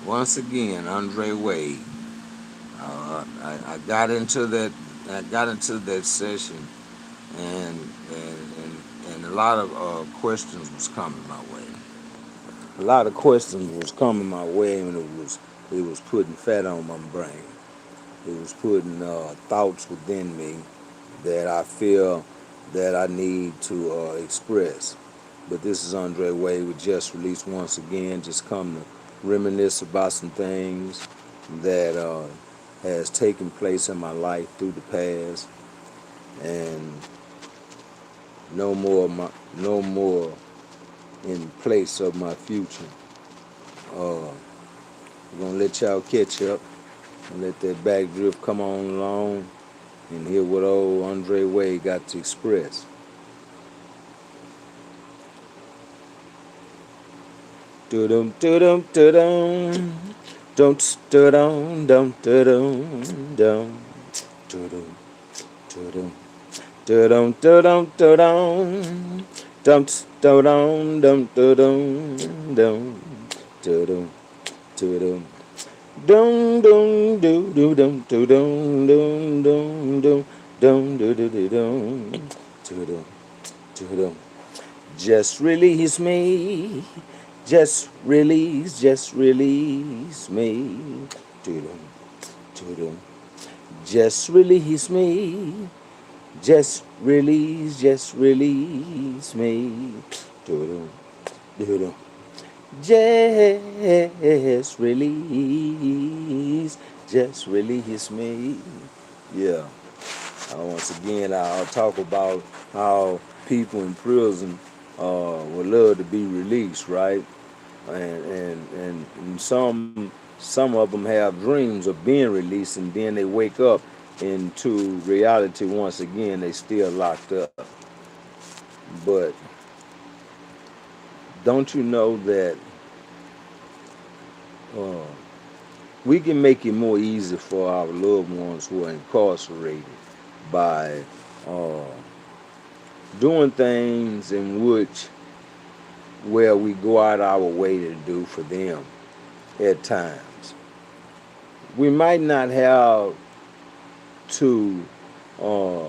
once again, Andre Wade. I got into that. I got into that session, and and a lot of questions was coming my way. A lot of questions was coming my way, and it was putting fat on my brain. It was putting thoughts within me that I feel that I need to express. But this is Andre Wade with Just Release once again. Just come to reminisce about some things that has taken place in my life through the past, and no more in place of my future. We're gonna let y'all catch up and let that back drift come on along and hear what old Andre Wade got to express. Do-dum, do-dum, do-dum. Don't do-dum, dum, do-dum, dum. Do-dum, do-dum. Do-dum, do-dum, do-dum. Dum, do-dum, dum, do-dum, dum. Do-dum, do-dum. Dum, dum, do, do, dum, do, dum, dum, dum, dum, dum, do, do, do, dum. Do-dum, do-dum. Just release me. Just release me. Do-dum, do-dum. Just release me. Just release me. Do-dum, do-dum. Just release me. Yeah. Once again, I'll talk about how people in prison would love to be released, right? And some of them have dreams of being released, and then they wake up into reality once again. They still locked up. But don't you know that uh, we can make it more easy for our loved ones who are incarcerated by uh, doing things in which where we go out our way to do for them at times. We might not have to uh,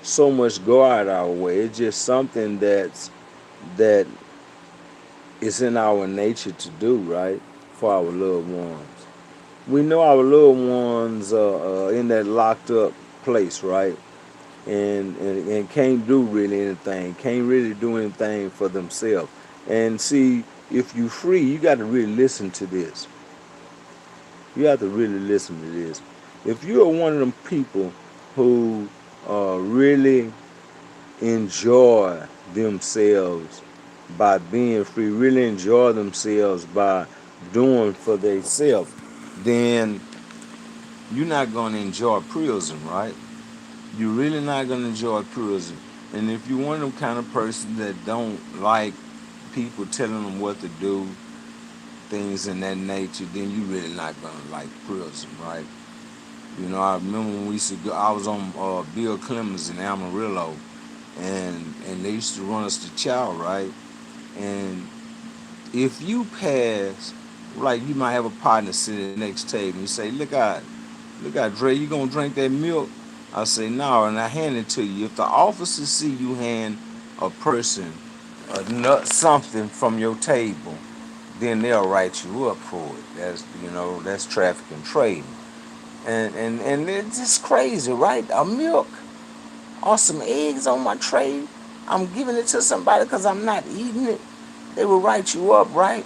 so much go out our way. It's just something that is in our nature to do, right? For our loved ones. We know our loved ones are in that locked up place, right? And can't do really anything, can't really do anything for themselves. And see, if you free, you got to really listen to this. You have to really listen to this. If you are one of them people who really enjoy themselves by being free, really enjoy themselves by doing for themselves, then you're not going to enjoy prison, right? You're really not going to enjoy prison. And if you're one of them kind of person that don't like people telling them what to do, things in that nature, then you really not going to like prison, right? You know, I remember when we used to go, I was on Bill Clemens in Amarillo, and they used to run us to chow, right? And if you pass, like you might have a partner sitting at the next table, and you say, look out, Dre, you gonna drink that milk? I say, no, and I hand it to you. If the officers see you hand a person a nut something from your table, then they'll write you up for it. That's trafficking trading. And it's just crazy, right? A milk or some eggs on my tray, I'm giving it to somebody because I'm not eating it. They will write you up, right?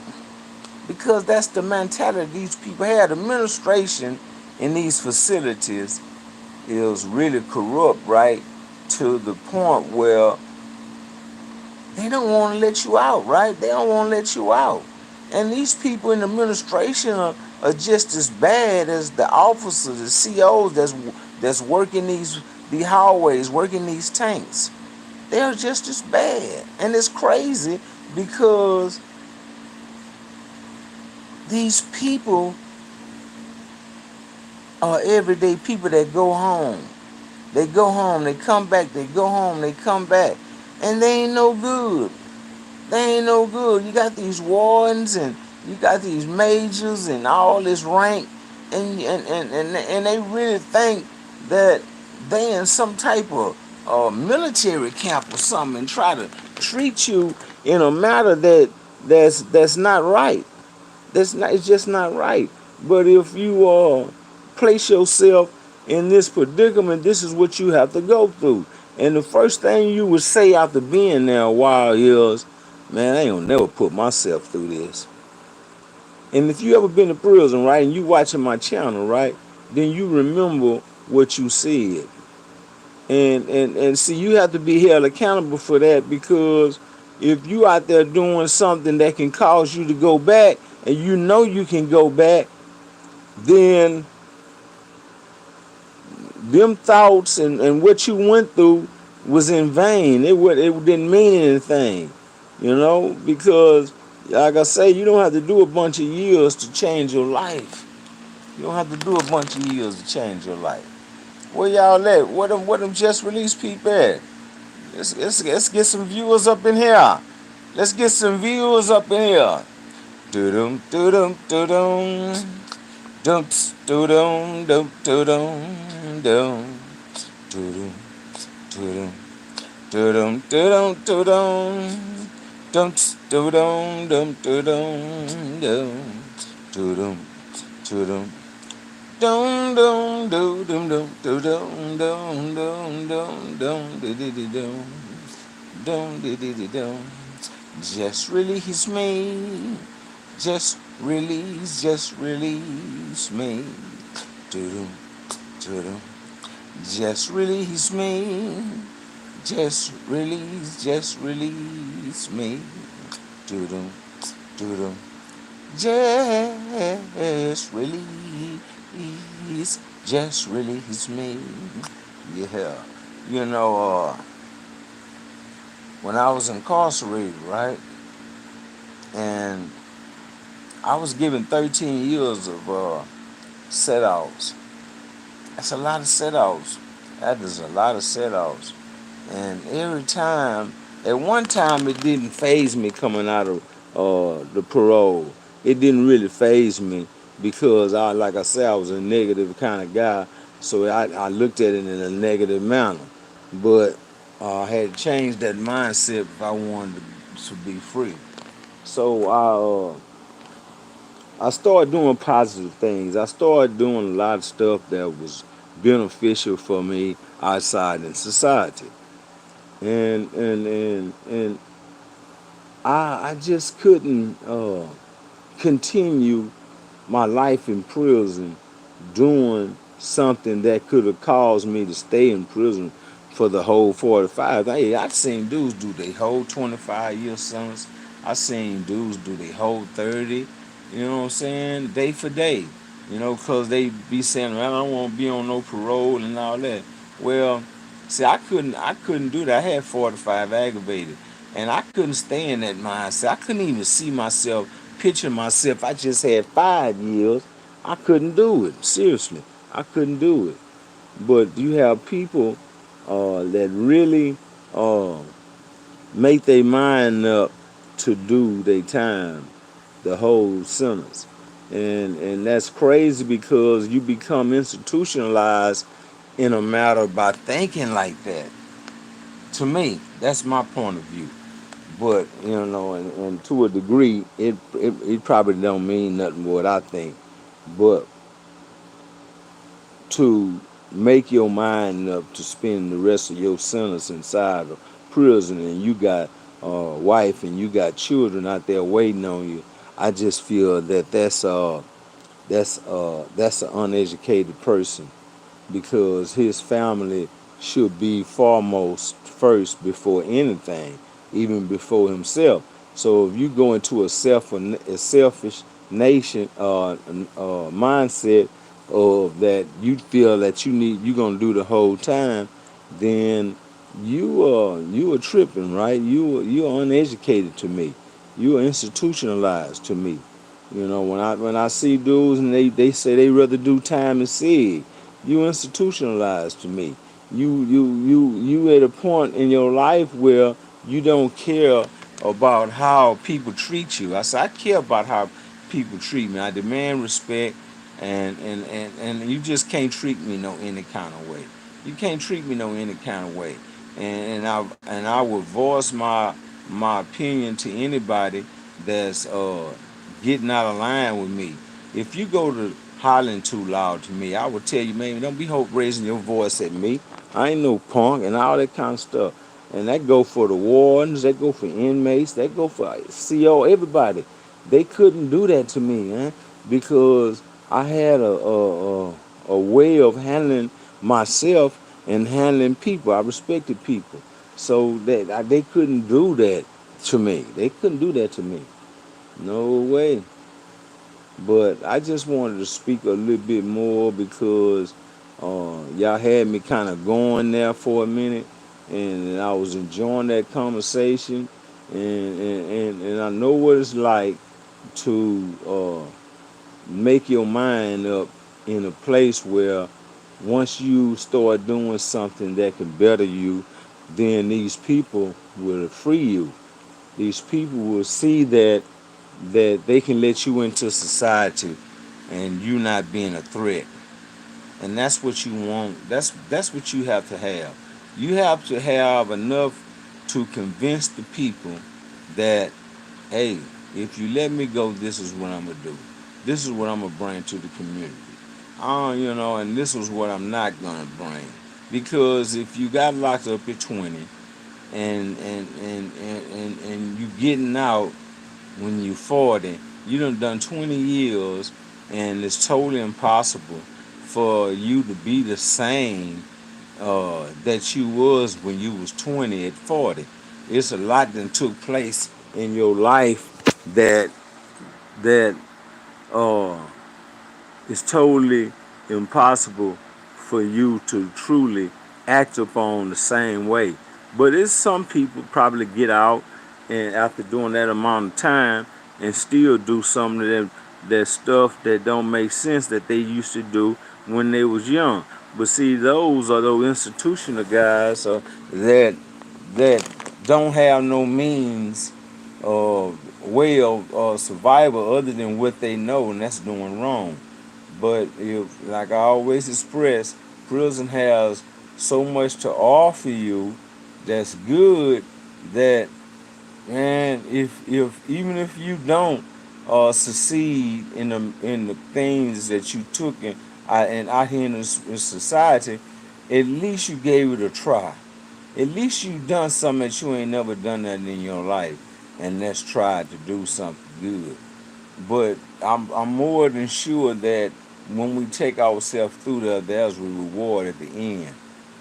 Because that's the mentality these people have. The administration in these facilities is really corrupt, right? To the point where they don't want to let you out, right? They don't want to let you out. And these people in the administration are just as bad as the officers, the COs that's working the hallways, working these tanks. They're just as bad. And it's crazy because these people are everyday people that go home. They go home, they come back, they go home, they come back. And they ain't no good. They ain't no good. You got these wardens and You got these majors and all this rank, and they really think that they in some type of military camp or something, and try to treat you in a matter that's not right. That's not. It's just not right. But if you place yourself in this predicament, this is what you have to go through. And the first thing you would say after being there a while is, "Man, I ain't gonna never put myself through this." And if you ever been to prison, right, and you watching my channel, right, then you remember what you said. And see, you have to be held accountable for that, because if you out there doing something that can cause you to go back, and you know you can go back, then them thoughts and what you went through was in vain. It didn't mean anything, because like I say, you don't have to do a bunch of years to change your life. You don't have to do a bunch of years to change your life. Where y'all at? What them just released people at? Let's get some viewers up in here. Let's get some viewers up in here. Do-dum, do-dum, do-dum. Dum, do-dum, dum, do-dum, dum. Do-dum, do-dum, do-dum, do-dum, do-dum. Dum, do-dum, dum, do-dum, dum. Do-dum, do-dum. Dum dum dum dum dum dum dum dum dum dum dum dum dum. Just release me. Just release me. Dum dum. Just release me. Just release me. Dum dum. Just release me. Yeah. When I was incarcerated, right? And I was given 13 years of set-outs. That's a lot of set-outs. That is a lot of set-outs. And every time, at one time, it didn't faze me coming out of the parole. It didn't really faze me, because like I said, I was a negative kind of guy, so I looked at it in a negative manner. But I had to change that mindset if I wanted to be free. So I started doing positive things. I started doing a lot of stuff that was beneficial for me outside in society. And I just couldn't continue my life in prison doing something that could have caused me to stay in prison for the whole 45. Hey, I've seen dudes do their whole 25-year sentence. I've seen dudes do their whole 30, you know what I'm saying, day for day, because they be saying, well, I don't want to be on no parole and all that. Well, see, I couldn't do that. I had 45 aggravated, and I couldn't stay in that mindset. I couldn't even see myself, picture myself. I just had 5 years. I couldn't do it. Seriously, I couldn't do it. But you have people that really make their mind up to do their time, the whole sentence. And that's crazy, because you become institutionalized in a matter by thinking like that. To me, that's my point of view. But and to a degree, it probably don't mean nothing what I think. But to make your mind up to spend the rest of your sentence inside of prison, and you got a wife and you got children out there waiting on you, I just feel that that's an uneducated person, because his family should be foremost first before anything, even before himself. So if you go into a selfish nation mindset of that, you feel that you're gonna do the whole time, then you are tripping, right? You are uneducated to me. You are institutionalized to me. When I see dudes and they say they rather do time in SIG, you institutionalized to me. You at a point in your life where you don't care about how people treat you. I say I care about how people treat me. I demand respect, and you just can't treat me no any kind of way. You can't treat me no any kind of way. And I would voice my opinion to anybody that's getting out of line with me. If you go to hollering too loud to me, I would tell you, man, don't be raising your voice at me. I ain't no punk and all that kind of stuff. And that go for the wardens, that go for inmates, that go for CO, everybody. They couldn't do that to me, man, because I had a way of handling myself and handling people. I respected people, so that they couldn't do that to me. They couldn't do that to me. No way. But I just wanted to speak a little bit more because y'all had me kind of going there for a minute, and I was enjoying that conversation, and I know what it's like to make your mind up in a place where once you start doing something that can better you, then these people will free you. These people will see that they can let you into society and you not being a threat. And that's what you want. That's what you have to have. You have to have enough to convince the people that, hey, if you let me go, this is what I'm gonna do. This is what I'm gonna bring to the community. And this is what I'm not gonna bring. Because if you got locked up at 20 and you getting out when you 40, you done 20 years, and it's totally impossible for you to be the same that you was when you was 20 at 40. It's a lot that took place in your life that uh, is totally impossible for you to truly act upon the same way. But it's some people probably get out and after doing that amount of time and still do some of that stuff that don't make sense that they used to do when they was young. But see, those are those institutional guys that don't have no means way of survival other than what they know, and that's doing wrong. But if, like I always express, prison has so much to offer you that's good that, man, if even if you don't succeed in the things that you took and out here in society, at least you gave it a try. At least you done something that you ain't never done that in your life, and that's tried to do something good. But I'm more than sure that when we take ourselves through there, there's a reward at the end,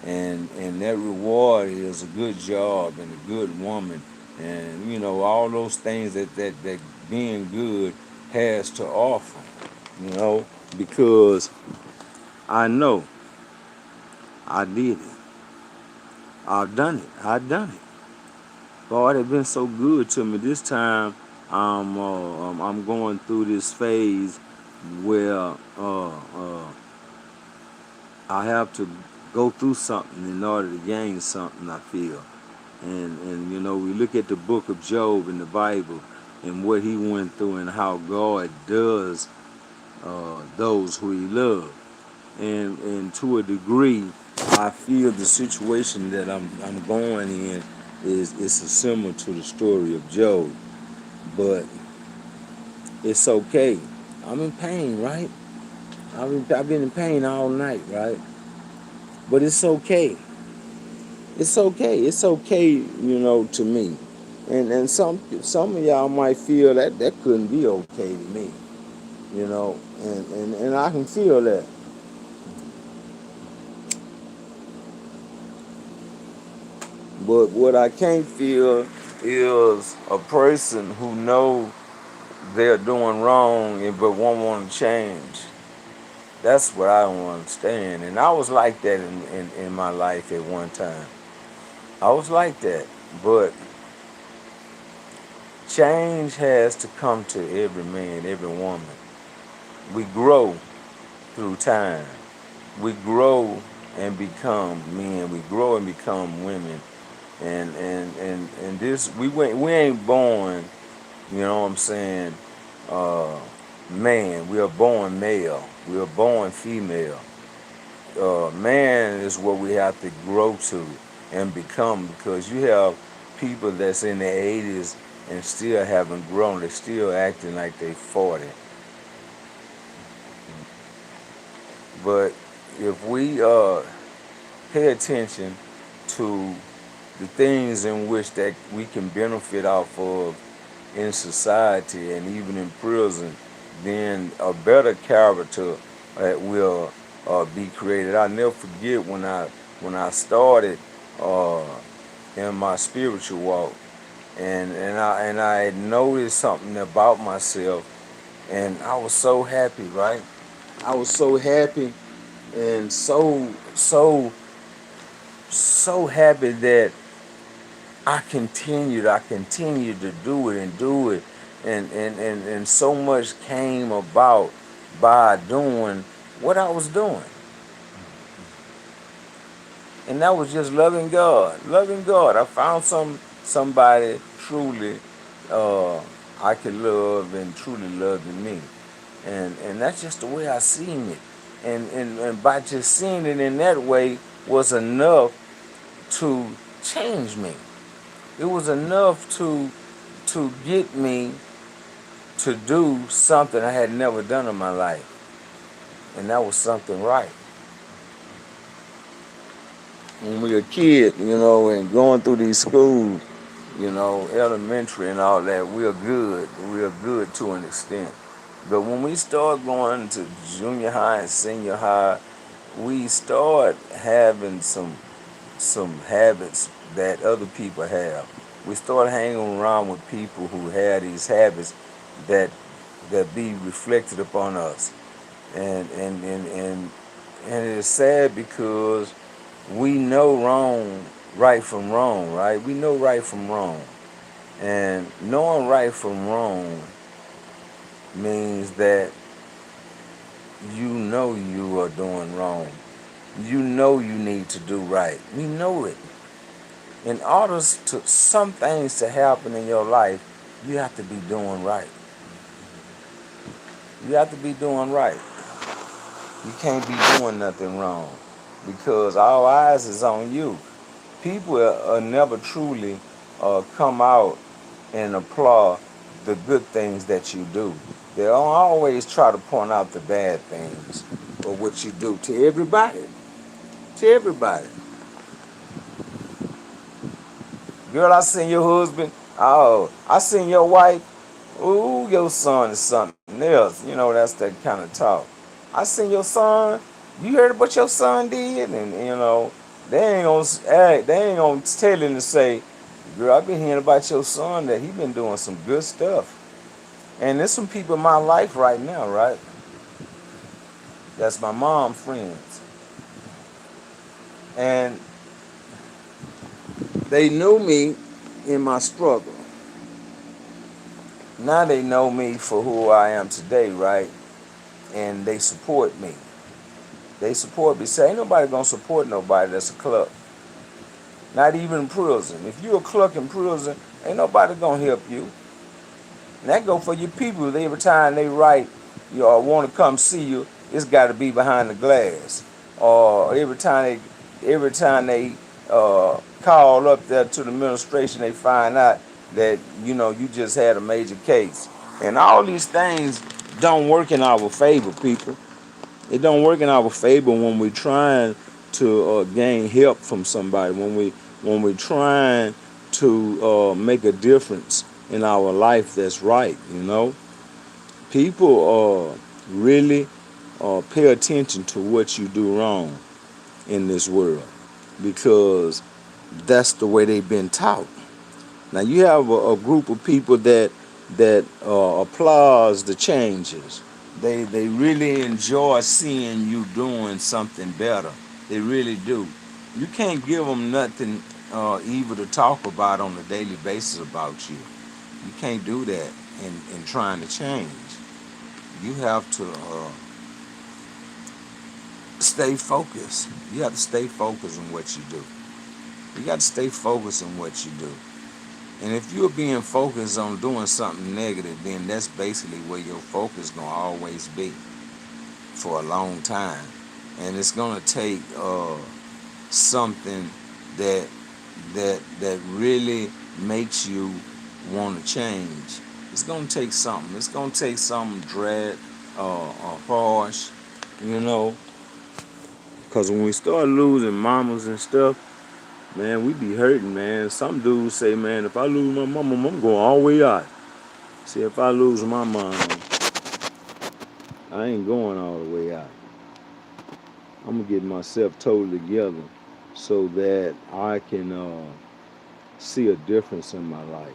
and that reward is a good job and a good woman, and all those things that being good has to offer. You know, because I know I did it. I've done it. I've done it. God has been so good to me. This time, I'm going through this phase where I have to go through something in order to gain something. I feel, and we look at the book of Job in the Bible and what he went through and how God does those who He loves, and to a degree, I feel the situation that I'm going in is similar to the story of Job, but it's okay. I'm in pain, right? I've been in pain all night, right? But it's okay. It's okay. It's okay, to me. And some of y'all might feel that couldn't be okay to me, and I can feel that. But what I can't feel is a person who know they're doing wrong but won't want to change. That's what I don't understand. And I was like that in my life at one time. I was like that. But change has to come to every man, every woman. We grow through time. We grow and become men. We grow and become women. And this we ain't born, you know what I'm saying, man. We are born male. We are born female. Man is what we have to grow to and become, because you have people that's in their 80s and still haven't grown. They're still acting like they 40. But if we pay attention to the things in which that we can benefit off of in society and even in prison, then a better character will be created. I'll never forget when I started uh, in my spiritual walk, and I had noticed something about myself, and I was so happy, right? I was so happy, and so happy that I continued to do it and do it, and so much came about by doing what I was doing. And that was just loving God. Loving God. I found somebody truly uh, I could love and truly loving me. And that's just the way I seen it. And by just seeing it in that way was enough to change me. It was enough to get me to do something I had never done in my life. And that was something right. When we were a kid, and going through these schools, elementary and all that, we are good. We are good to an extent. But when we start going to junior high and senior high, we start having some habits that other people have. We start hanging around with people who have these habits that that be reflected upon us. And it's sad because we know right from wrong, right? We know right from wrong. And knowing right from wrong means that you know you are doing wrong. You know you need to do right. We know it. In order to some things to happen in your life, you have to be doing right. You have to be doing right. You can't be doing nothing wrong because all eyes is on you. People never truly come out and applaud the good things that you do. They don't always try to point out the bad things of what you do to everybody. To everybody. Girl, I seen your husband. Oh, I seen your wife. Ooh, your son is something else. That's that kind of talk. I seen your son. You heard what your son did, and they ain't gonna tell him to say, "Girl, I've been hearing about your son that he been doing some good stuff." And there's some people in my life right now, right? That's my mom friends, and they knew me in my struggle. Now they know me for who I am today, right? And they support me. They support me. Say, ain't nobody gonna support nobody that's a cluck. Not even in prison. If you a cluck in prison, ain't nobody gonna help you. And that go for your people. Every time they write, want to come see you, it's got to be behind the glass. Or every time they call up there to the administration, they find out that you just had a major case. And all these things don't work in our favor, people. It don't work in our favor when we're trying to gain help from somebody. When we're trying to make a difference in our life that's right. People really pay attention to what you do wrong in this world because that's the way they've been taught. Now you have a group of people that applauds the changes. They really enjoy seeing you doing something better. They really do. You can't give them nothing evil to talk about on a daily basis about you. You can't do that in trying to change. You have to stay focused. You have to stay focused on what you do. You got to stay focused on what you do. And if you're being focused on doing something negative, then that's basically where your focus gonna always be for a long time. And it's gonna take something that that really makes you want to change. It's gonna take something. It's gonna take something harsh, you know. Cause when we start losing mamas and stuff, man, we be hurting, man. Some dudes say, man, if I lose my mama, I'm going all the way out. See, if I lose my mom, I ain't going all the way out. I'm gonna get myself totally together so that I can see a difference in my life.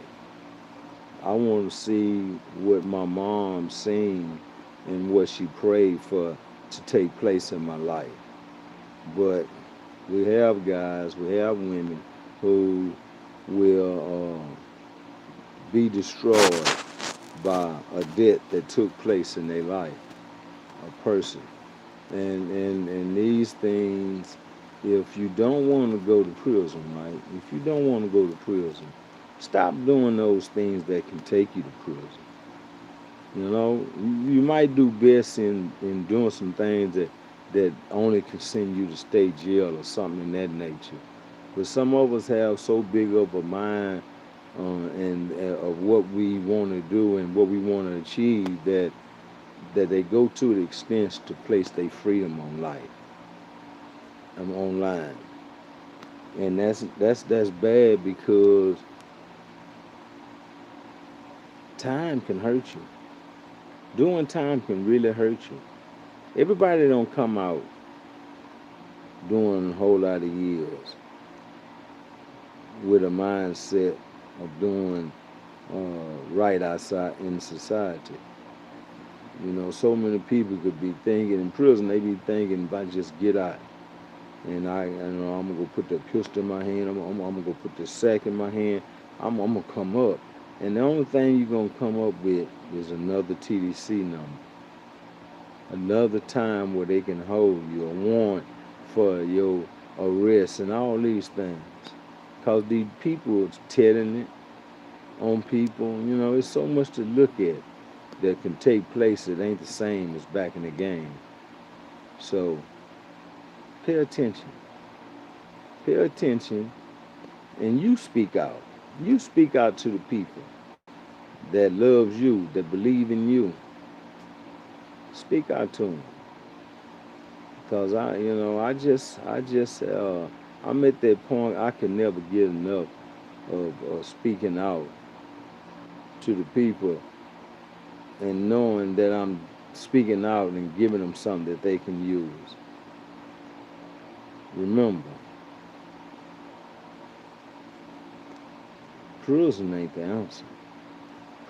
I want to see what my mom seen and what she prayed for to take place in my life. But we have guys, we have women who will be destroyed by a debt that took place in their life, a person. And these things, if you don't want to go to prison, right? If you don't want to go to prison, stop doing those things that can take you to prison. You know, you might do best in doing some things that only can send you to state jail or something in that nature. But some of us have so big of a mind and of what we want to do and what we want to achieve that they go to the extent to place their freedom on life, online, and that's bad because time can hurt you. Doing time can really hurt you. Everybody don't come out doing a whole lot of years with a mindset of doing right outside in society. You know, so many people could be thinking in prison, they be thinking if I just get out and I'm gonna go put that pistol in my hand, I'm gonna go put this sack in my hand, I'm gonna come up. And the only thing you're gonna come up with is another TDC number, another time where they can hold you, a warrant for your arrest and all these things. Cause these people are telling it on people, you know, it's so much to look at that can take place that ain't the same as back in the game. So pay attention. Pay attention and you speak out. You speak out to the people that loves you, that believe in you. Speak out to them. Cause I'm at that point I can never get enough of speaking out to the people and knowing that I'm speaking out and giving them something that they can use. Remember, prison ain't the answer.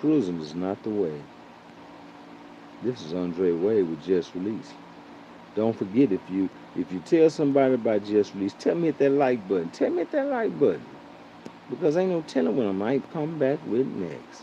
Prison is not the way. This is Andre Wade with Just Release. Don't forget if you tell somebody about Just Release, tell me hit that like button. Tell me hit that like button. Because ain't no telling what I might come back with next.